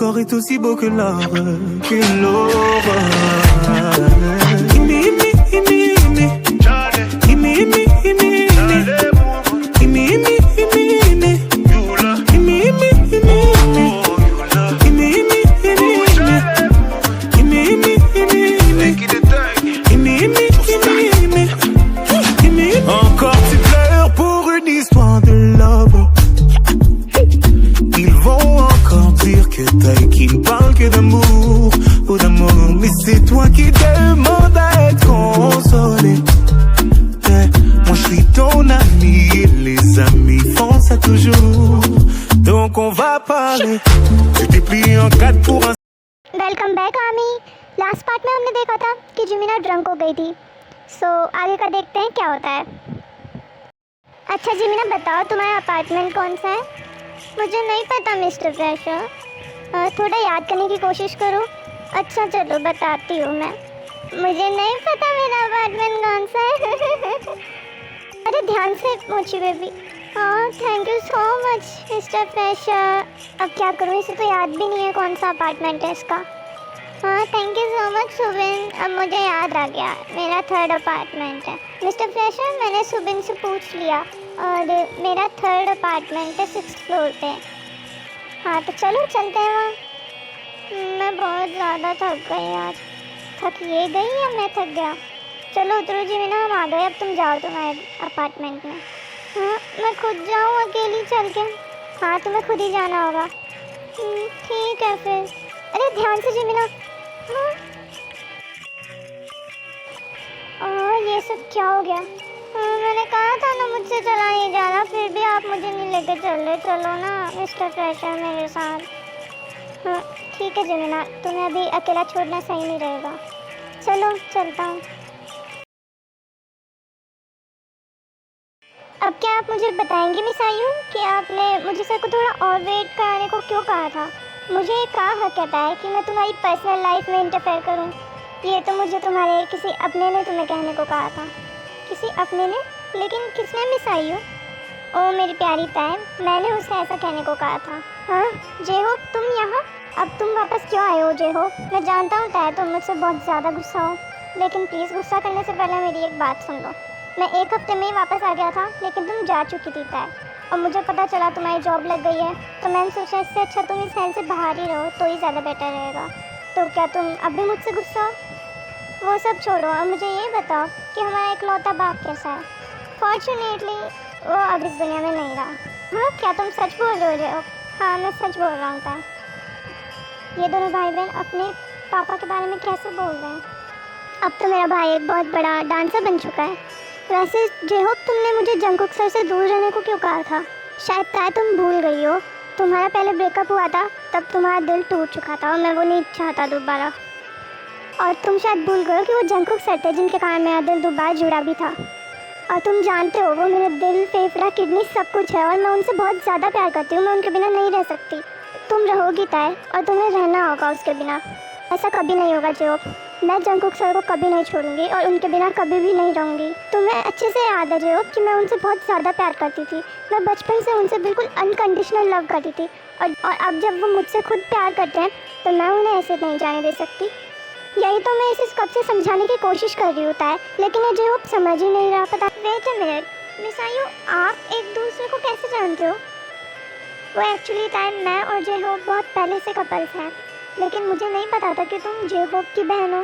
corps est aussi beau que l'or, que l'aurore. Gimme, gimme, gimme, gimme. Gimme, gimme, gimme, gimme. Gimme, gimme, gimme, gimme. Gimme, gimme, gimme, gimme. Gimme, gimme, gimme, gimme. Gimme, gimme, gimme, gimme. Gimme, gimme, gimme, gimme. Gimme. Encore tu pleures pour une histoire de love. Ils vont encore dire que t'as qui ne parle que d'amour, ou d'amour. Mais c'est toi qui demande à être consolé. Moi je suis ton ami et les amis font ça toujours. Donc on va parler. Tu t'es plié en quatre pour un. Welcome back आमी। Last part में हमने देखा था कि जिमिना drunk हो गई थी। सो आगे का देखते हैं क्या होता है। अच्छा जिमिना बताओ तुम्हारा अपार्टमेंट कौन सा है? मुझे नहीं पता मिस्टर फ्रेशर, थोड़ा याद करने की कोशिश करो। अच्छा चलो बताती हूँ मैं। मुझे नहीं पता मेरा अपार्टमेंट कौन सा है। अरे ध्यान से पूछी बेबी। हाँ thank you so much mister fresher. अब क्या करूँ, इसे तो याद भी नहीं है कौन सा अपार्टमेंट है इसका। हाँ thank you so much Subin, अब मुझे याद आ गया, मेरा 3rd अपार्टमेंट है। मिस्टर फ्रेशर मैंने सुबिन से पूछ लिया और मेरा 3rd अपार्टमेंट है 6th फ्लोर पे। हाँ तो चलो चलते हैं वहाँ। मैं बहुत ज़्यादा थक गई आज। थक ये गई या मैं थक गया? चलो उतरो जिमिना, हम आ गए, अब तुम जाओ तुम्हारे अपार्टमेंट में। हाँ मैं खुद जाऊँ अकेली चल के? हाँ तुम्हें खुद ही जाना होगा। ठीक है फिर। अरे ध्यान से जिमिना। हाँ और ये सब क्या हो गया? हाँ मैंने कहा था ना मुझसे चला नहीं जा रहा, फिर भी आप मुझे नहीं लेकर चल रहे। चलो ना मिस्टर फ्रेशर मेरे साथ। हाँ ठीक है जिमिना, तुम्हें अभी अकेला छोड़ना सही नहीं रहेगा। चलो चलता हूँ। अब क्या आप मुझे बताएंगे मिस आयु कि आपने मुझे सर को थोड़ा और वेट कराने को क्यों कहा था? मुझे ये कहा हक कहता है कि मैं तुम्हारी पर्सनल लाइफ में इंटरफेयर करूं? ये तो मुझे तुम्हारे किसी अपने ने तुम्हें कहने को कहा था। किसी अपने ने? लेकिन किसने मिस आयु? ओ मेरी प्यारी तैन, मैंने उसे ऐसा कहने को कहा था। हाँ जे हो तुम यहाँ? अब तुम वापस क्यों आए हो जे हो? मैं जानता हूँ तय तुम मुझसे बहुत ज़्यादा गुस्सा हो, लेकिन प्लीज़ गुस्सा करने से पहले मेरी एक बात सुन लो। मैं 1 हफ्ते में ही वापस आ गया था, लेकिन तुम जा चुकी थी तय, और मुझे पता चला तुम्हारी जॉब लग गई है, तो मैंने सोचा इससे अच्छा तुम इस शहर से बाहर ही रहो तो ही ज़्यादा बेटर रहेगा। तो क्या तुम अब भी मुझसे गुस्सा हो? वो सब छोड़ो और मुझे ये बताओ कि हमारा इकलौता बाप कैसा है? फॉर्चुनेटली वो अब इस दुनिया में नहीं रहा। हाँ क्या तुम सच बोल रहे हो? हाँ मैं सच बोल रहा हूँ तय। ये दोनों भाई बहन अपने पापा के बारे में कैसे बोल रहे हैं? अब तो मेरा भाई एक बहुत बड़ा डांसर बन चुका है। वैसे जे होप तुमने मुझे जंगकुक सर से दूर रहने को क्यों कहा था? शायद तय तुम भूल गई हो, तुम्हारा पहले ब्रेकअप हुआ था तब तुम्हारा दिल टूट चुका था और मैं वो नहीं चाहता दोबारा। और तुम शायद भूल गए हो कि वो जंगकुक सर थे जिनके कारण मेरा दिल दोबारा जुड़ा भी था। और तुम जानते हो वो मेरा दिल, फेफड़ा, किडनी सब कुछ है और मैं उनसे बहुत ज़्यादा प्यार करती हूँ। मैं उनके बिना नहीं रह सकती। तुम रहोगी तय और तुम्हें रहना होगा उसके बिना। ऐसा कभी नहीं होगा जे होप। मैं जंगकुक सर को कभी नहीं छोड़ूंगी और उनके बिना कभी भी नहीं रहूँगी। तुम्हें अच्छे से याद है जे होप कि मैं उनसे बहुत ज़्यादा प्यार करती थी। मैं बचपन से उनसे बिल्कुल अनकंडीशनल लव करती थी और अब जब वो मुझसे खुद प्यार करते हैं तो मैं उन्हें ऐसे नहीं जाने दे सकती। यही तो मैं इसे कब से समझाने की कोशिश कर रही होता है, लेकिन ये जे होप समझ ही नहीं रहा। पता वेट अ मिनट मिस आयु, आप एक दूसरे को कैसे जानते हो? वो एक्चुअली टाइम मैं और जे होप बहुत पहले से कपल्स हैं, लेकिन मुझे नहीं पता था कि तुम जे होप की बहन हो।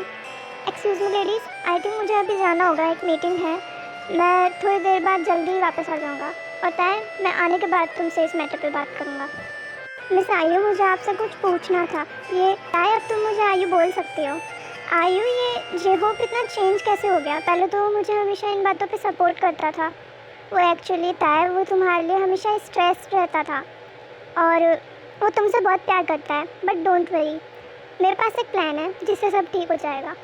Excuse me ladies, I think मुझे अभी जाना होगा, एक मीटिंग है। मैं थोड़ी देर बाद जल्दी ही वापस आ जाऊँगा और तय मैं आने के बाद तुमसे इस मैटर पे बात करूँगा। मिस आयु मुझे आपसे कुछ पूछना था। ये तय अब तुम मुझे आयु बोल सकती हो। आयु ये जे होप इतना चेंज कैसे हो गया? पहले तो वो मुझे हमेशा इन बातों पे सपोर्ट करता था। वो एक्चुअली तय वो तुम्हारे लिए हमेशा स्ट्रेस्ड रहता था और वो तुमसे बहुत प्यार करता है। बट डोंट वरी, मेरे पास एक प्लान है जिससे सब ठीक हो जाएगा।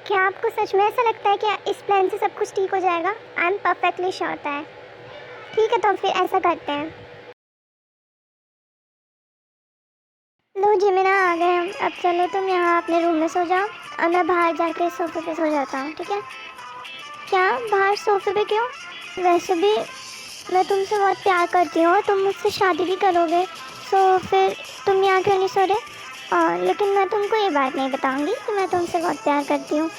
क्या आपको सच में ऐसा लगता है कि इस प्लान से सब कुछ ठीक हो जाएगा? आई एम परफेक्टली श्योर है। ठीक है तो फिर ऐसा करते हैं। लो जिमिना आ गए हम। अब चलो तुम यहाँ अपने रूम में सो जाओ और मैं बाहर जाके सोफे पे सो जाता हूँ, ठीक है? क्या बाहर सोफे पे क्यों? वैसे भी मैं तुमसे बहुत प्यार करती हूँ और तुम मुझसे शादी भी करोगे, सो फिर तुम यहाँ क्यों नहीं सो रहे? और लेकिन मैं तुमको ये बात नहीं बताऊँगी कि मैं तुमसे बहुत प्यार करती हूँ।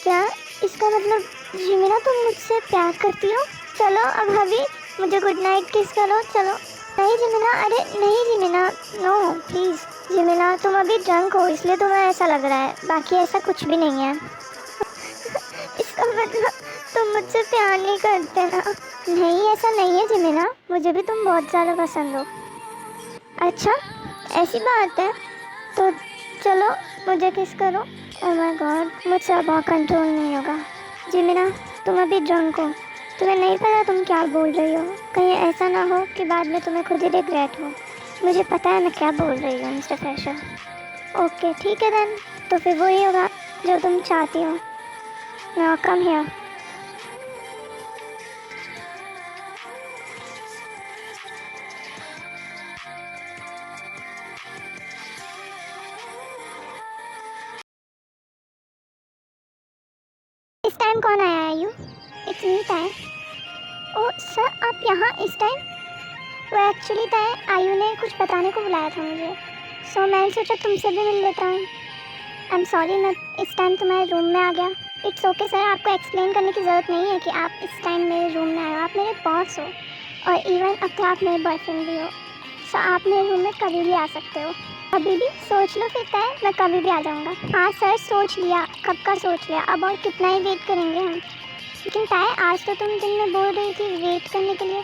क्या इसका मतलब जिमिना तुम मुझसे प्यार करती हो? चलो अब अभी मुझे गुड नाइट किस करो, चलो। नहीं जिमिना, अरे नहीं जिमिना, नो प्लीज़। जिमिना तुम अभी ड्रंक हो इसलिए तुम्हें ऐसा लग रहा है, बाकी ऐसा कुछ भी नहीं है। इसका मतलब तुम मुझसे प्यार नहीं करते ना? नहीं ऐसा नहीं है जिमिना, मुझे भी तुम बहुत ज़्यादा पसंद हो। अच्छा ऐसी बात है, तो चलो मुझे किस करो। ओह माय गॉड, मुझसे अब और कंट्रोल नहीं होगा। जिमिना तुम अभी ड्रंक हो, तुम्हें नहीं पता तुम क्या बोल रही हो। कहीं ऐसा ना हो कि बाद में तुम्हें खुद ही रिग्रेट हो। मुझे पता है मैं क्या बोल रही हूँ मिस्टर फ्रेशर। ओके ठीक है देन, तो फिर वही होगा जो तुम चाहती हो। Now come here. इस टाइम कौन आया है? You it's me time. Oh sir आप यहाँ इस टाइम? वो एक्चुअली टाइम आयु ने कुछ बताने को बुलाया था मुझे, सो मैंने सोचा तुमसे भी मिल लेता हूँ। आई एम सॉरी मैं इस टाइम तुम्हारे रूम में आ गया। इट्स ओके सर, आपको एक्सप्लेन करने की ज़रूरत नहीं है कि आप इस टाइम मेरे रूम में आए हो। आप मेरे बॉस हो और इवन अब तो आप मेरे बॉयफ्रेंड भी हो, सो आप मेरे रूम में कभी भी आ सकते हो। कभी भी सोच लो फिर तय, मैं कभी भी आ जाऊँगा। हाँ सर सोच लिया, कब का सोच लिया, अब और कितना ही वेट करेंगे हम। लेकिन तय आज तो तुम दिन में बोल रही थी वेट करने के लिए।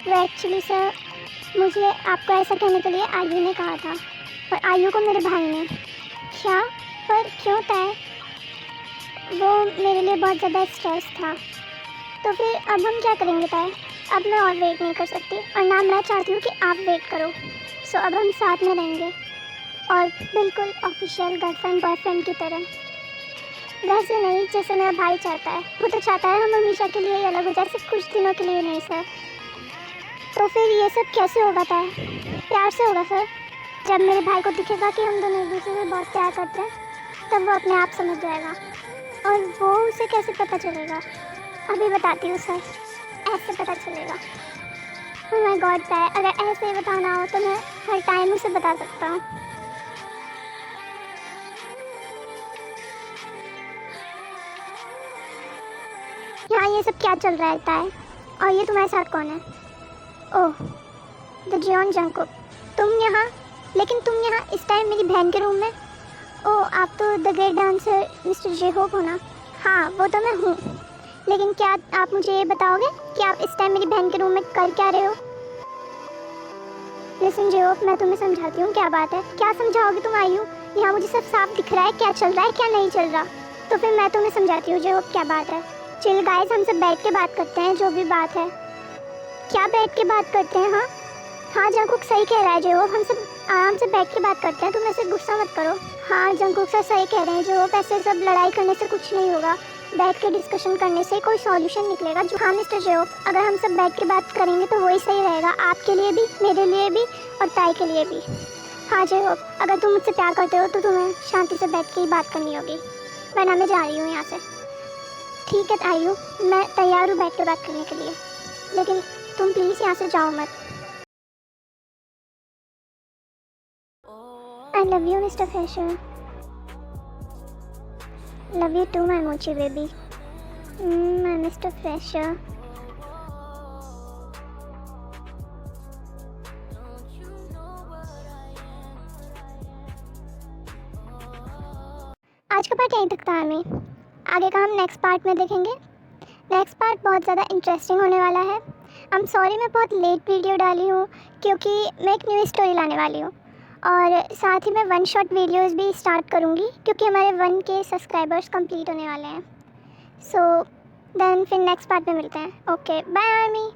वो एक्चुअली सर मुझे आपको ऐसा कहने के लिए आयु ने कहा था, और आयु को मेरे भाई ने। क्या? पर क्यों तय? वो मेरे लिए बहुत ज़्यादा स्ट्रेस था। तो फिर अब हम क्या करेंगे तय? अब मैं और वेट नहीं कर सकती, और ना मैं चाहती हूँ कि आप वेट करो। सो अब हम साथ में रहेंगे, और बिल्कुल ऑफिशियल गर्लफ्रेंड बॉयफ्रेंड की तरह। वैसे नहीं जैसे मेरा भाई चाहता है, वो तो चाहता है हम हमेशा के लिए अलग हो जाए, सिर्फ कुछ दिनों के लिए नहीं सर। तो फिर ये सब कैसे होगा तय? प्यार से होगा सर। जब मेरे भाई को दिखेगा कि हम दोनों एक दूसरे से बहुत प्यार करते हैं, तब वो अपने आप समझ जाएगा। और वो उसे कैसे पता चलेगा? अभी बताती हूँ सर, ऐसे पता चलेगा। ओह माय गॉड तय, अगर ऐसे ही बताना हो तो मैं हर टाइम उसे बता सकता हूँ। यहाँ ये सब क्या चल रहा है तय? और ये तुम्हारे साथ कौन है? ओह द जियोन जंगकुक, तुम यहाँ? लेकिन तुम यहाँ इस टाइम मेरी बहन के रूम में? ओह आप तो the great dancer mister J-Hope हो ना? हाँ वो तो मैं हूँ, लेकिन क्या आप मुझे ये बताओगे कि आप इस टाइम मेरी बहन के रूम में कर क्या रहे हो? लिसन जे-होप, मैं तुम्हें समझाती हूँ क्या बात है। क्या समझाओगी तुम आयु? यहाँ मुझे सब साफ दिख रहा है क्या चल रहा है क्या नहीं चल रहा। तो फिर मैं तुम्हें समझाती हूँ जे-होप क्या बात है। चिल गाइस, हम सब बैठ के बात करते हैं जो भी बात है। क्या बैठ के बात करते हैं? हाँ हाँ जंगकुक सही कह रहा है जे-होप, हम सब आराम से बैठ के बात करते हैं, तुम ऐसे गुस्सा मत करो। हाँ जंगकुक सर सही कह रहे हैं जे-होप, ऐसे सब लड़ाई करने से कुछ नहीं होगा, बैठ के डिस्कशन करने से कोई सॉल्यूशन निकलेगा। जो हाँ मिस्टर जे-होप, अगर हम सब बैठ के बात करेंगे तो वही सही रहेगा, आपके लिए भी, मेरे लिए भी और ताई के लिए भी। हाँ जे-होप, अगर तुम मुझसे प्यार करते हो तो तुम्हें शांति से बैठ के ही बात करनी होगी, वरना मैं जा रही हूँ यहाँ से। ठीक है आयु, मैं तैयार हूँ बैठ के बात करने के लिए, लेकिन तुम प्लीज़ यहाँ से जाओ मत। I love you Mr. Fisher. Love you too my mochi baby. My Mr. Fisher. आज का पार्ट यहीं तक था हमें, आगे का हम नेक्स्ट पार्ट में देखेंगे। नेक्स्ट पार्ट बहुत ज़्यादा इंटरेस्टिंग होने वाला है। आई एम सॉरी मैं बहुत लेट वीडियो डाली हूँ, क्योंकि मैं एक न्यू स्टोरी लाने वाली हूँ, और साथ ही मैं 1 शॉट वीडियोस भी स्टार्ट करूँगी, क्योंकि हमारे 1K सब्सक्राइबर्स कंप्लीट होने वाले हैं। सो देन फिर नेक्स्ट पार्ट में मिलते हैं। Okay bye army.